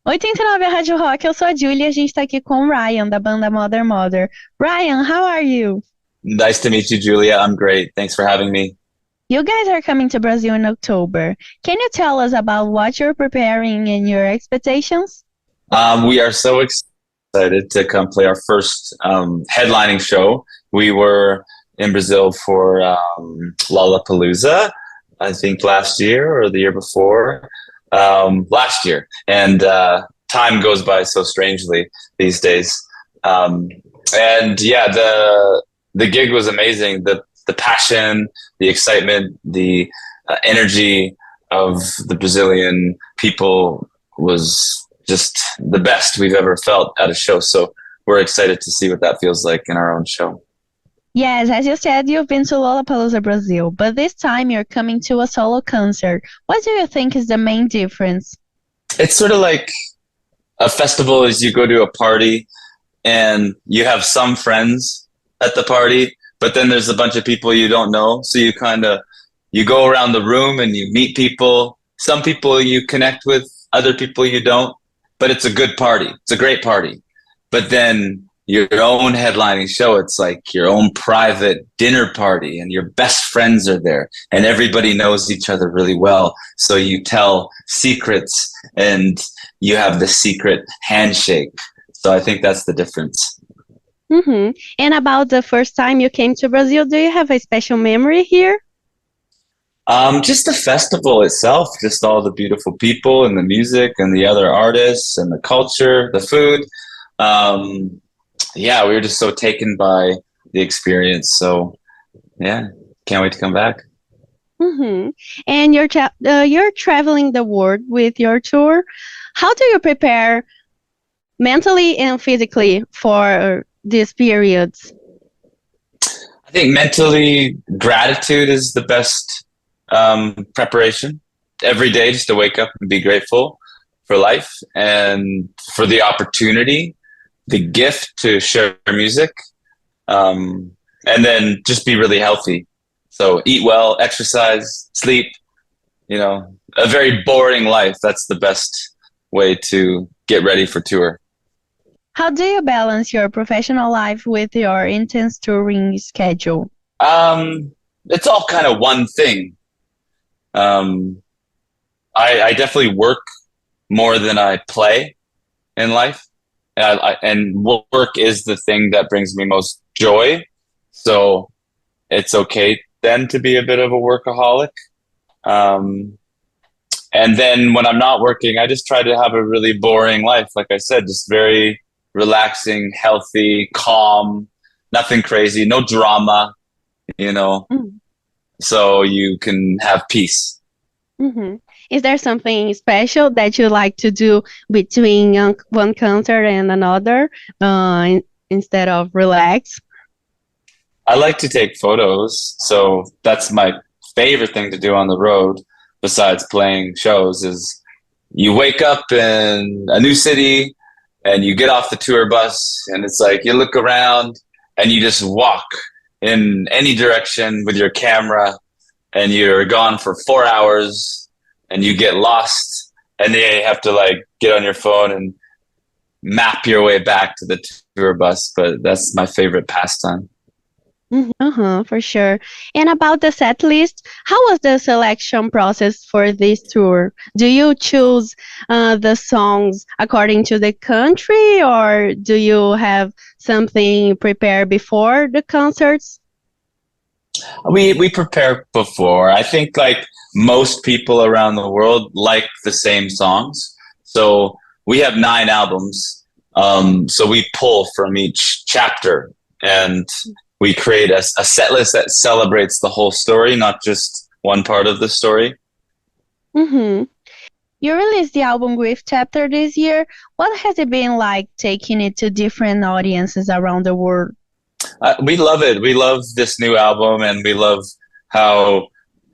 89 Rádio Rock, eu sou a Giulia e a gente tá aqui com o Ryan, da banda Mother Mother. Ryan, how are you? Nice to meet you, Julia. I'm great. Thanks for having me. You guys are coming to Brazil in October. Can you tell us about what you're preparing and your expectations? We are so excited to come play our first headlining show. We were in Brazil for Lollapalooza, I think last year or the year before. Last year. And time goes by so strangely these days. Um, and yeah, the gig was amazing. The passion, the excitement, the energy of the Brazilian people was just the best we've ever felt at a show. So we're excited to see what that feels like in our own show. Yes, as you said, you've been to Lollapalooza Brazil, but this time you're coming to a solo concert. What do you think is the main difference? It's sort of like a festival is you go to a party and you have some friends at the party, but then there's a bunch of people you don't know. So you kind of you go around the room and you meet people. Some people you connect with, other people you don't. But it's a good party. It's a great party. But then your own headlining show, it's like your own private dinner party, and your best friends are there, and everybody knows each other really well. So you tell secrets, and you have the secret handshake. So I think that's the difference. And about the first time you came to Brazil, do you have a special memory here? Just the festival itself, just all the beautiful people and the music and the other artists and the culture, the food. Um, yeah, we were just so taken by the experience. So yeah, can't wait to come back. hmm And you're traveling the world with your tour. How do you prepare mentally and physically for these periods? I think mentally, gratitude is the best preparation. Every day, just to wake up and be grateful for life and for the opportunity, the gift to share music, um, and then just be really healthy. So eat well, exercise, sleep. A very boring life. That's the best way to get ready for tour. How do you balance your professional life with your intense touring schedule? It's all kind of one thing. Um, I definitely work more than I play in life, and work is the thing that brings me most joy. So it's okay then to be a bit of a workaholic. Um, and then when I'm not working, I just try to have a really boring life. Like I said, just very relaxing, healthy, calm, nothing crazy, no drama, you know, Mm. so you can have peace. hmm Is there something special that you like to do between one concert and another, instead of relax? I like to take photos, so that's my favorite thing to do on the road besides playing shows is you wake up in a new city and you get off the tour bus and it's like you look around and you just walk in any direction with your camera and you're gone for 4 hours and you get lost and then you have to like get on your phone and map your way back to the tour bus. But that's my favorite pastime. Uh-huh, for sure. And about the set list, how was the selection process for this tour? Do you choose the songs according to the country, or do you have something prepared before the concerts? We prepare before. I think like most people around the world like the same songs. So we have 9 albums. So we pull from each chapter and we create a set list that celebrates the whole story, not just one part of the story. Mm-hmm. You released the album Grief Chapter this year. What has it been like taking it to different audiences around the world? We love it. We love this new album and we love how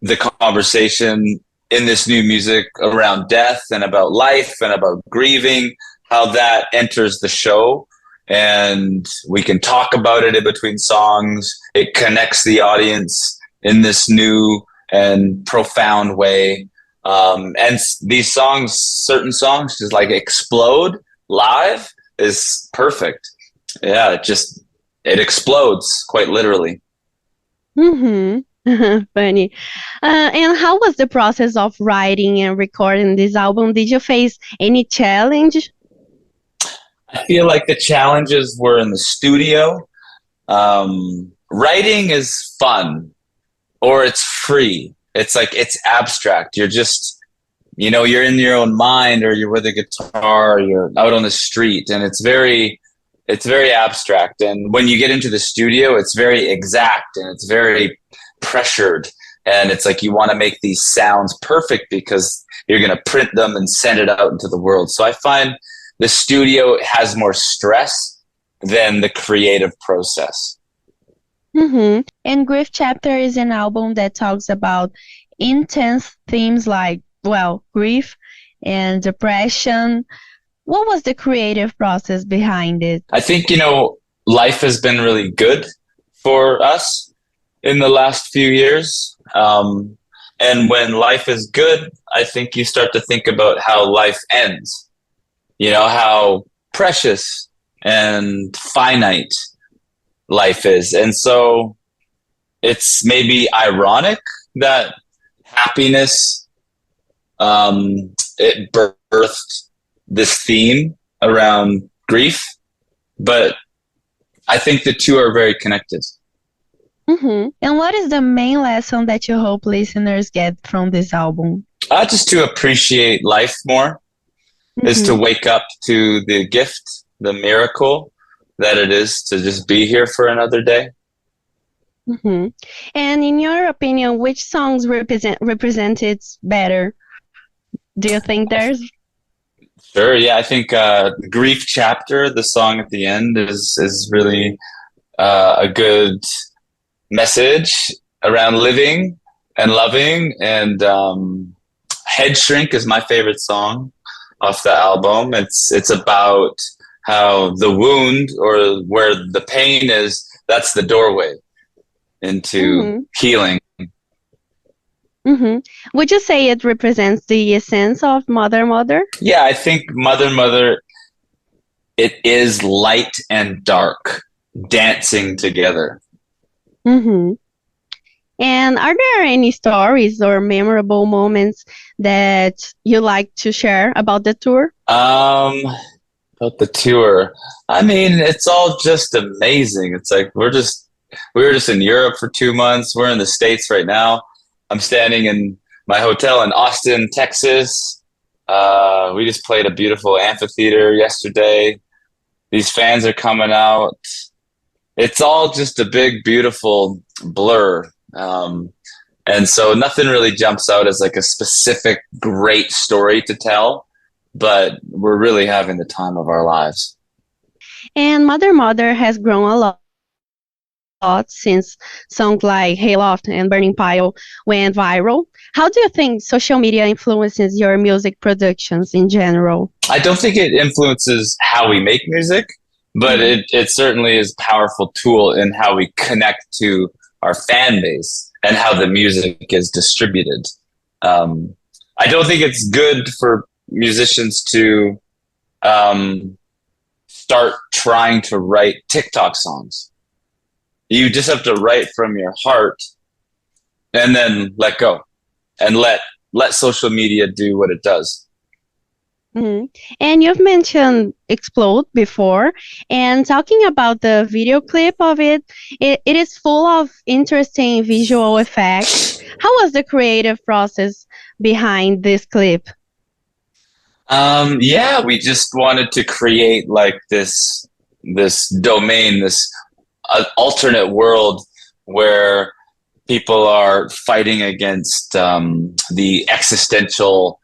the conversation in this new music around death and about life and about grieving, how that enters the show. And we can talk about it in between songs. It connects the audience in this new and profound way. And these songs, certain songs, just like explode live is perfect. Yeah, it explodes quite literally. Mm-hmm. Funny. And how was the process of writing and recording this album? Did you face any challenge? I feel like the challenges were in the studio. Writing is fun, or it's free. It's like it's abstract. You're just, you're in your own mind, or you're with a guitar, or you're out on the street, and it's very abstract. And when you get into the studio, it's very exact and it's very pressured. And it's like you want to make these sounds perfect because you're going to print them and send it out into the world. So I find the studio has more stress than the creative process. Mm-hmm. And Grief Chapter is an album that talks about intense themes like, well, grief and depression. What was the creative process behind it? I think, life has been really good for us in the last few years. And when life is good, I think you start to think about how life ends, how precious and finite life is. And so it's maybe ironic that happiness, it birthed this theme around grief, but I think the two are very connected. Mm-hmm. And what is the main lesson that you hope listeners get from this album? Just to appreciate life more, is to wake up to the gift, the miracle that it is to just be here for another day. Mm-hmm. And in your opinion, which songs represent it better? Do you think there's? Sure, yeah, I think Grief Chapter, the song at the end, is really a good message around living and loving. And Head Shrink is my favorite song off the album. It's about how the wound, or where the pain is, that's the doorway into healing. Mm-hmm. Would you say it represents the essence of Mother Mother? Yeah, I think Mother Mother, it is light and dark dancing together. Mm-hmm. And are there any stories or memorable moments that you like to share about the tour? About the tour. I mean, it's all just amazing. It's like we were just in Europe for 2 months. We're in the States right now. I'm standing in my hotel in Austin, Texas. We just played a beautiful amphitheater yesterday. These fans are coming out. It's all just a big, beautiful blur. And so nothing really jumps out as like a specific great story to tell, but we're really having the time of our lives. And Mother Mother has grown a lot since songs like Hayloft and Burning Pile went viral. How do you think social media influences your music productions in general? I don't think it influences how we make music, but it certainly is a powerful tool in how we connect to our fan base and how the music is distributed. I don't think it's good for musicians to start trying to write TikTok songs. You just have to write from your heart and then let go and let social media do what it does. Mm-hmm. And you've mentioned Explode before, and talking about the video clip of it is full of interesting visual effects. How was the creative process behind this clip? Yeah, we just wanted to create like this domain, this alternate world where people are fighting against the existential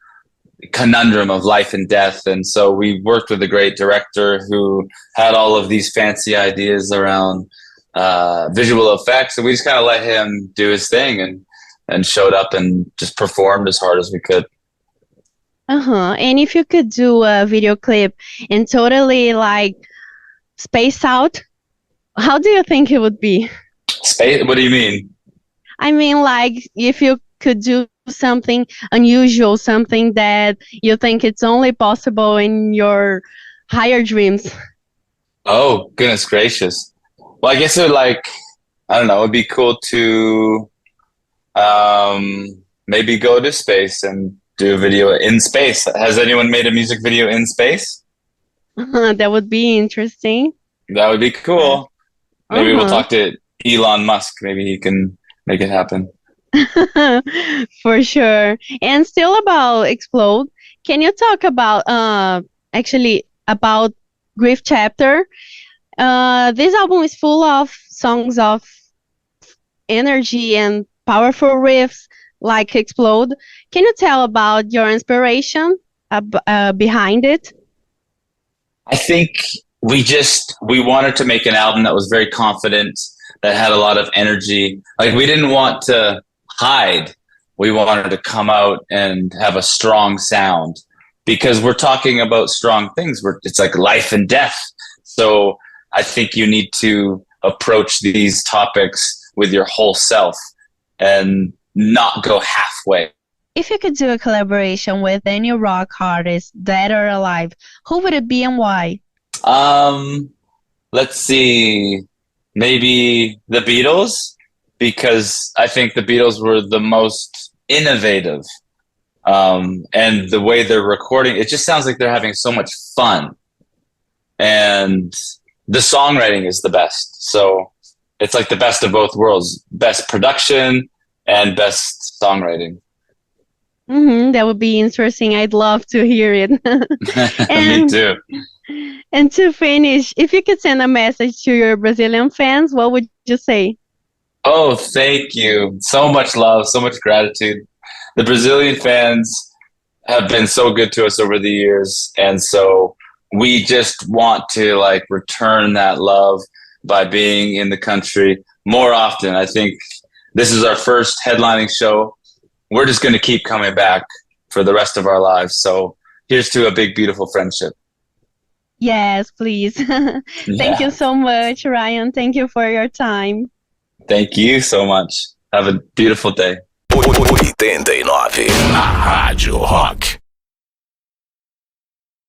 conundrum of life and death. And so we worked with a great director who had all of these fancy ideas around visual effects, and we just kind of let him do his thing and showed up and just performed as hard as we could. And if you could do a video clip and totally like space out, how do you think it would be? Space? What do you mean? I mean, like if you could do something unusual, something that you think it's only possible in your higher dreams? Oh, goodness gracious. Well, I guess it would I don't know, it'd be cool to maybe go to space and do a video in space. Has anyone made a music video in space? That would be interesting. That would be cool. Maybe we'll Uh-huh. talk to Elon Musk. Maybe he can make it happen. For sure. And still about Explode, can you talk about actually about Grief Chapter? This album is full of songs of energy and powerful riffs like Explode. Can you tell about your inspiration behind it? I think we wanted to make an album that was very confident, that had a lot of energy. Like we didn't want to hide. We wanted to come out and have a strong sound because we're talking about strong things. It's like life and death. So I think you need to approach these topics with your whole self and not go halfway. If you could do a collaboration with any rock artist, dead or alive, who would it be and why? Let's see, maybe the Beatles, because I think the Beatles were the most innovative. And the way they're recording, it just sounds like they're having so much fun. And the songwriting is the best. So it's like the best of both worlds, best production and best songwriting. That would be interesting. I'd love to hear it. Me too. And to finish, if you could send a message to your Brazilian fans, what would you say? Oh, thank you. So much love, so much gratitude. The Brazilian fans have been so good to us over the years. And so we just want to return that love by being in the country more often. I think this is our first headlining show. We're just going to keep coming back for the rest of our lives. So here's to a big, beautiful friendship. Yes, please. Thank you so much, Ryan. Thank you for your time. Thank you so much. Have a beautiful day. 89 na Rádio Rock.